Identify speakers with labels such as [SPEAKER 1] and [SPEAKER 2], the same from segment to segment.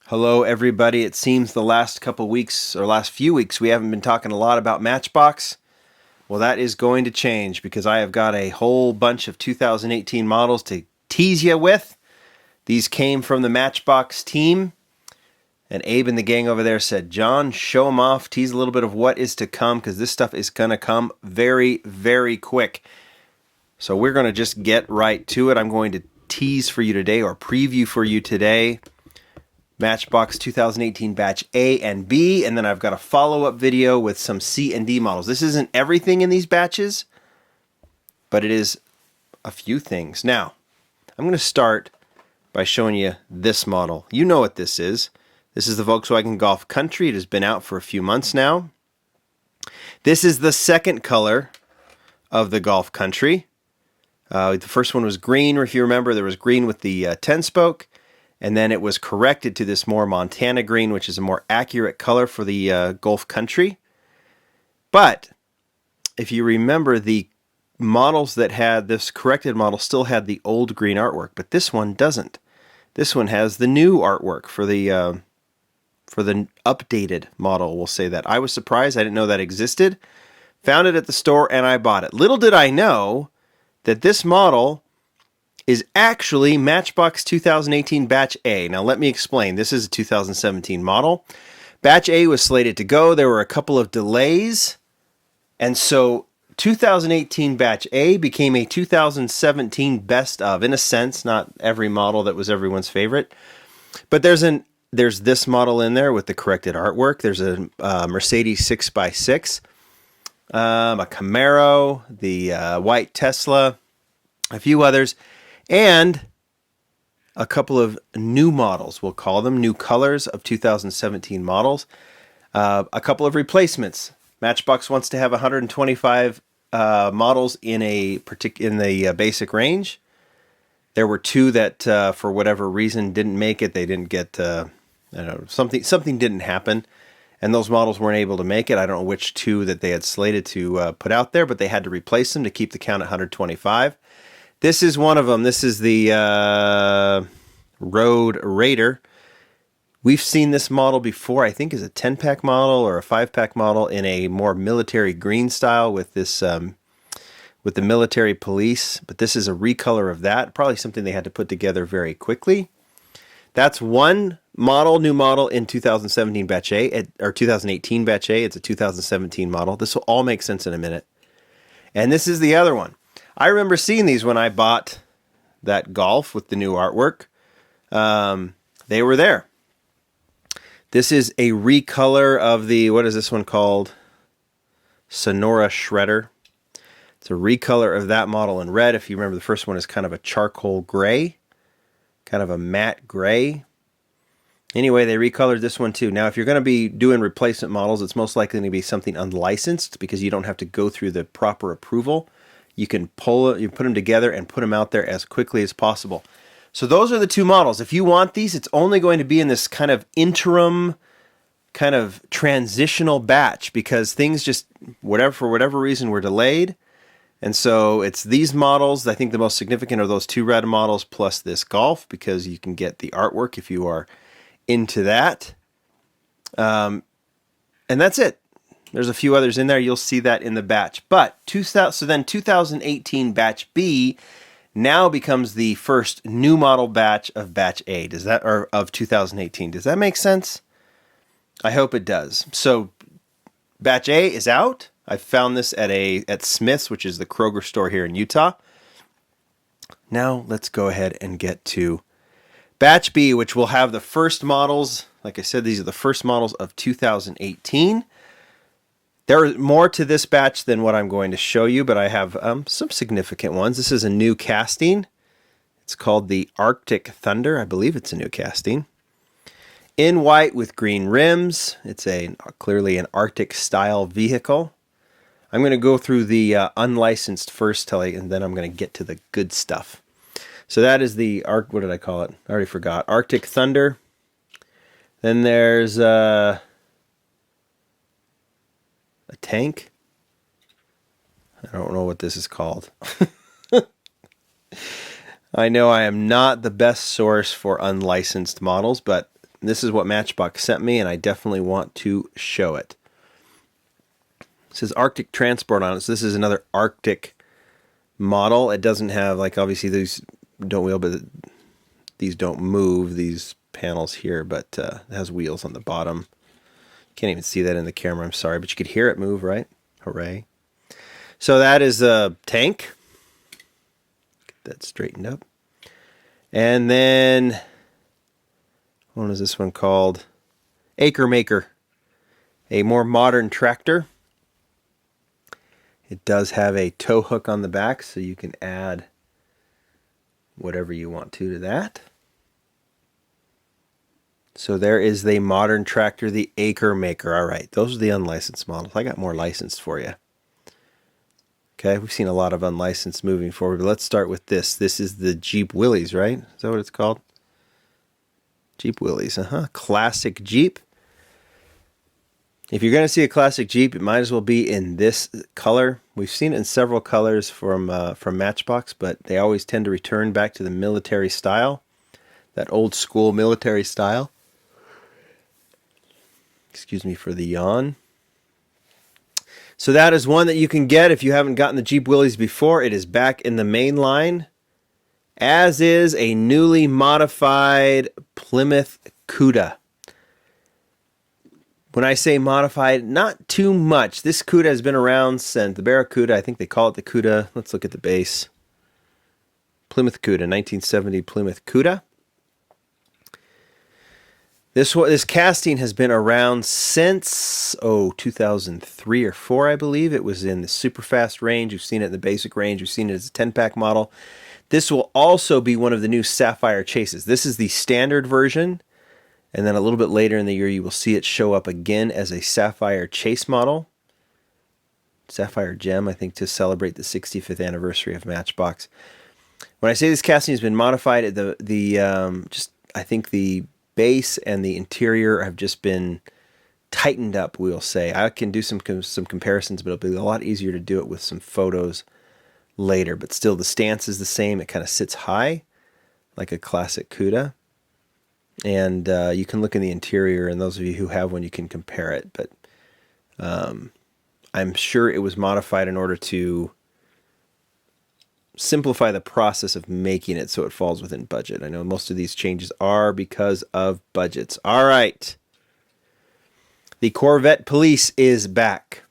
[SPEAKER 1] Hello, everybody. It seems the last couple weeks or last few weeks we haven't been talking a lot about Matchbox. Well, that is going to change because I have got a whole bunch of 2018 models to tease you with. These came from the Matchbox team, and Abe and the gang over there said, John, show them off, tease a little bit of what is to come because this stuff is going to come very, very quick. So we're going to just get right to it. I'm going to tease for you today or preview for you today Matchbox 2018 batch A and B, and then I've got a follow-up video with some C and D models. This isn't everything in these batches, but it is a few things. Now, I'm going to start by showing you this model. You know what this is. This is the Volkswagen Golf Country. It has been out for a few months now. This is the second color of the Golf Country. The first one was green, if you remember. There was green with the 10-spoke. And then it was corrected to this more Montana green, which is a more accurate color for the Golf Country. But if you remember, the models that had this corrected model still had the old green artwork, but this one doesn't. This one has the new artwork for the updated model, we'll say that. I was surprised. I didn't know that existed. Found it at the store, and I bought it. Little did I know that this model is actually Matchbox 2018 Batch A. Now let me explain. This is a 2017 model. Batch A was slated to go. There were a couple of delays. And so 2018 Batch A became a 2017 best of, in a sense, not every model that was everyone's favorite. But there's this model in there with the corrected artwork. There's a Mercedes 6x6, a Camaro, the white Tesla, a few others, and a couple of new models, we'll call them, new colors of 2017 models. A couple of replacements. Matchbox wants to have 125 models in the basic range. There were two that, for whatever reason, didn't make it. They didn't get, I don't know, something didn't happen, and those models weren't able to make it. I don't know which two that they had slated to put out there, but they had to replace them to keep the count at 125. This is one of them. This is the Road Raider. We've seen this model before, I think is a 10-pack model or a 5-pack model in a more military green style with this with the military police, but this is a recolor of that. Probably something they had to put together very quickly. That's one model, new model in 2017 Batch A, or 2018 Batch A. It's a 2017 model. This will all make sense in a minute. And this is the other one. I remember seeing these when I bought that Golf with the new artwork. They were there. This is a recolor of the, what is this one called? Sonora Shredder. It's a recolor of that model in red. If you remember, the first one is kind of a charcoal gray, kind of a matte gray. Anyway, they recolored this one too. Now, if you're going to be doing replacement models, it's most likely going to be something unlicensed because you don't have to go through the proper approval. You can you put them together and put them out there as quickly as possible. So those are the two models. If you want these, it's only going to be in this kind of interim, kind of transitional batch because things just, for whatever reason, were delayed. And so it's these models. I think the most significant are those two red models plus this Golf because you can get the artwork if you are into that. And that's it. There's a few others in there. You'll see that in the batch. But 2018 Batch B now becomes the first new model batch of Batch A. Or of 2018. Does that make sense? I hope it does. So Batch A is out. I found this at Smith's, which is the Kroger store here in Utah. Now let's go ahead and get to Batch B, which will have the first models. Like I said, these are the first models of 2018. There are more to this batch than what I'm going to show you, but I have some significant ones. This is a new casting. It's called the Arctic Thunder. I believe it's a new casting. In white with green rims. It's clearly an Arctic-style vehicle. I'm going to go through the unlicensed first, and then I'm going to get to the good stuff. So that is the, what did I call it? I already forgot. Arctic Thunder. Then there's a tank. I don't know what this is called. I know I am not the best source for unlicensed models, but This is what Matchbox sent me, and I definitely want to show it. It says Arctic Transport on it, so this is another Arctic model. It doesn't have, like, obviously these don't wheel, but these don't move, these panels here, but it has wheels on the bottom. Can't even see that in the camera, I'm sorry, but you could hear it move, right? Hooray. So that is a tank. Get that straightened up. And then, what is this one called? Acre Maker. A more modern tractor. It does have a tow hook on the back, so you can add whatever you want to that. So there is the modern tractor, the Acre Maker. All right, those are the unlicensed models. I got more licensed for you. Okay, we've seen a lot of unlicensed moving forward, but let's start with this. This is the Jeep Willys, right? Is that what it's called? Jeep Willys, classic Jeep. If you're going to see a classic Jeep, it might as well be in this color. We've seen it in several colors from Matchbox, but they always tend to return back to the military style, that old school military style. Excuse me for the yawn. So that is one that you can get if you haven't gotten the Jeep Willys before. It is back in the main line, as is a newly modified Plymouth Cuda. When I say modified, not too much. This Cuda has been around since the Barracuda. I think they call it the Cuda. Let's look at the base. Plymouth Cuda, 1970 Plymouth Cuda. This casting has been around since 2003 or 4, I believe. It was in the super fast range. You've seen it in the basic range. You've seen it as a 10-pack model. This will also be one of the new Sapphire Chases. This is the standard version. And then a little bit later in the year, you will see it show up again as a Sapphire Chase model. Sapphire Gem, I think, to celebrate the 65th anniversary of Matchbox. When I say this casting has been modified, I think the base and the interior have just been tightened up, we'll say. I can do some comparisons, but it'll be a lot easier to do it with some photos later. But still, the stance is the same. It kind of sits high, like a classic Cuda. And you can look in the interior, and those of you who have one, you can compare it. But I'm sure it was modified in order to simplify the process of making it so it falls within budget. I know most of these changes are because of budgets. All right. The Corvette Police is back.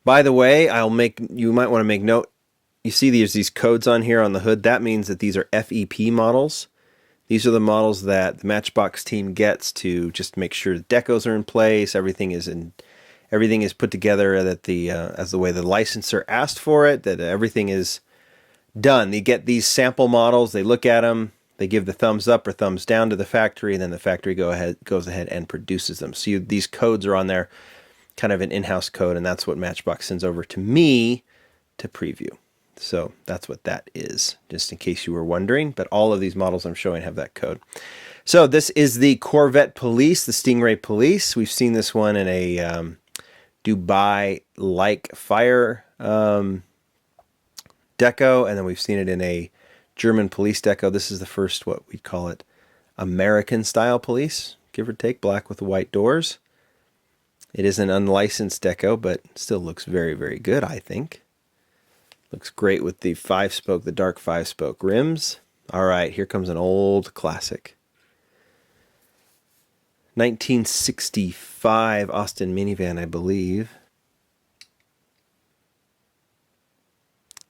[SPEAKER 1] By the way, you might want to make note. You see there's these codes on here on the hood. That means that these are FEP models. These are the models that the Matchbox team gets to just make sure the decos are in place, everything is put together that as the way the licensor asked for it, that everything is done. They get these sample models, they look at them, they give the thumbs up or thumbs down to the factory, and then the factory goes ahead and produces them. So these codes are on there, kind of an in-house code, and that's what Matchbox sends over to me to preview. So that's what that is, just in case you were wondering. But all of these models I'm showing have that code. So this is the Corvette Police, the Stingray Police. We've seen this one in a Dubai-like fire deco, and then we've seen it in a German police deco. This is the first, what we'd call it, American-style police, give or take, black with white doors. It is an unlicensed deco, but still looks very, very good, I think. Looks great with the the dark 5-spoke rims. All right, here comes an old classic. 1965 Austin Minivan, I believe.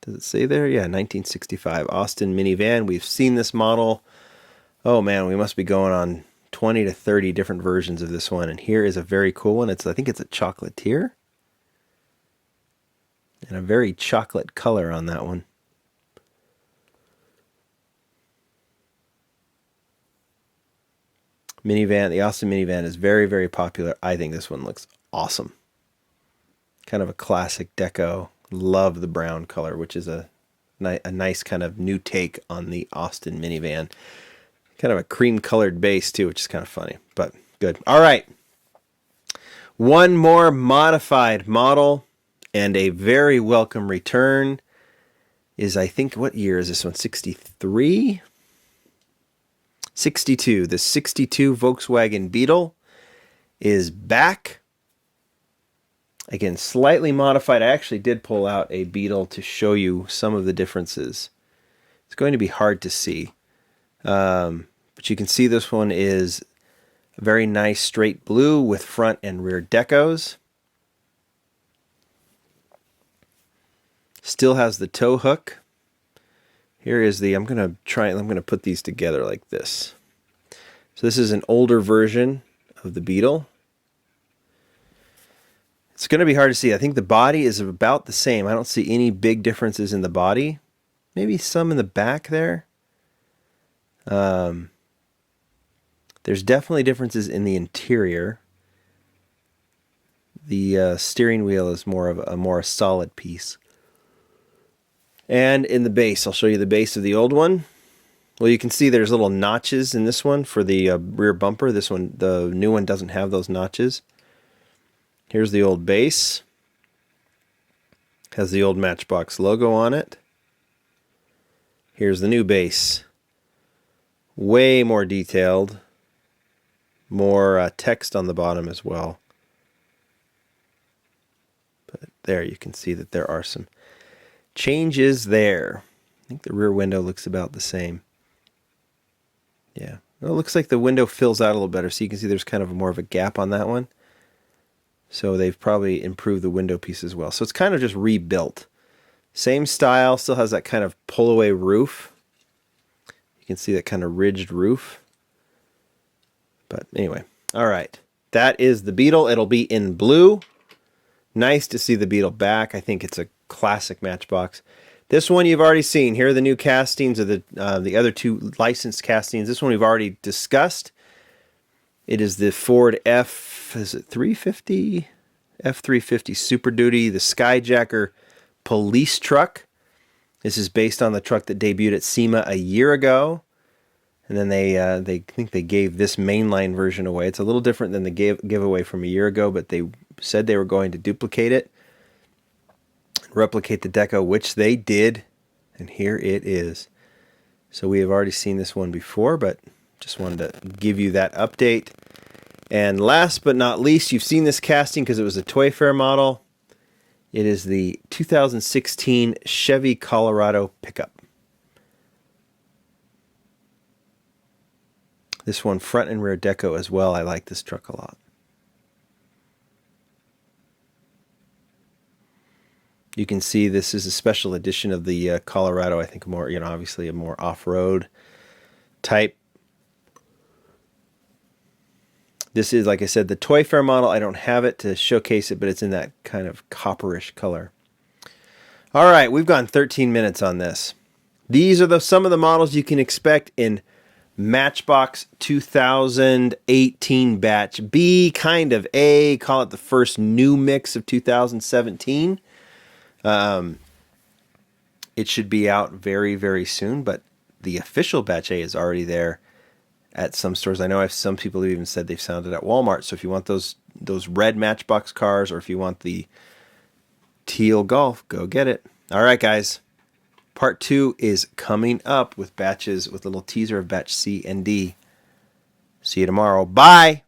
[SPEAKER 1] Does it say there? Yeah, 1965 Austin Minivan. We've seen this model. Oh man, we must be going on 20 to 30 different versions of this one. And here is a very cool one. I think it's a chocolatier. And a very chocolate color on that one. Minivan, the Austin Minivan is very, very popular. I think this one looks awesome. Kind of a classic deco. Love the brown color, which is a nice kind of new take on the Austin Minivan. Kind of a cream-colored base, too, which is kind of funny, but good. All right. One more modified model. And a very welcome return is, I think, what year is this one? 63? 62. The 62 Volkswagen Beetle is back. Again, slightly modified. I actually did pull out a Beetle to show you some of the differences. It's going to be hard to see. But you can see this one is a very nice straight blue with front and rear decos. Still has the tow hook. Here is the, I'm going to put these together like this. So this is an older version of the Beetle. It's going to be hard to see. I think the body is about the same. I don't see any big differences in the body. Maybe some in the back there. There's definitely differences in the interior. The steering wheel is more of a more solid piece. And in the base, I'll show you the base of the old one. Well, you can see there's little notches in this one for the rear bumper. This one, the new one, doesn't have those notches. Here's the old base. Has the old Matchbox logo on it. Here's the new base. Way more detailed. More text on the bottom as well. But there you can see that there are some changes there. I think the rear window looks about the same. Yeah. Well, it looks like the window fills out a little better. So you can see there's kind of more of a gap on that one. So they've probably improved the window piece as well. So it's kind of just rebuilt. Same style, still has that kind of pull-away roof. You can see that kind of ridged roof. But anyway, all right. That is the Beetle. It'll be in blue. Nice to see the Beetle back. I think it's a classic Matchbox. This one you've already seen. Here are the new castings of the other two licensed castings. This one we've already discussed. It is the Ford F350 Super Duty, the Skyjacker police truck. This is based on the truck that debuted at SEMA a year ago. And then they think they gave this mainline version away. It's a little different than the giveaway from a year ago, but they said they were going to duplicate it, replicate the deco, which they did. And here it is. So we have already seen this one before, but just wanted to give you that update. And last but not least, you've seen this casting because it was a Toy Fair model. It is the 2016 Chevy Colorado pickup. This one, front and rear deco as well. I like this truck a lot. You can see this is a special edition of the Colorado. I think more, obviously a more off-road type. This is, like I said, the Toy Fair model. I don't have it to showcase it, but it's in that kind of copperish color. All right, we've gone 13 minutes on this. These are some of the models you can expect in Matchbox 2018 Batch B, kind of A, call it the first new mix of 2017. It should be out very, very soon, but the official Batch A is already there at some stores. I know some people have even said they've found it at Walmart. So if you want those red Matchbox cars, or if you want the teal Golf, go get it. All right, guys. Part 2 is coming up with a little teaser of Batch C and D. See you tomorrow. Bye!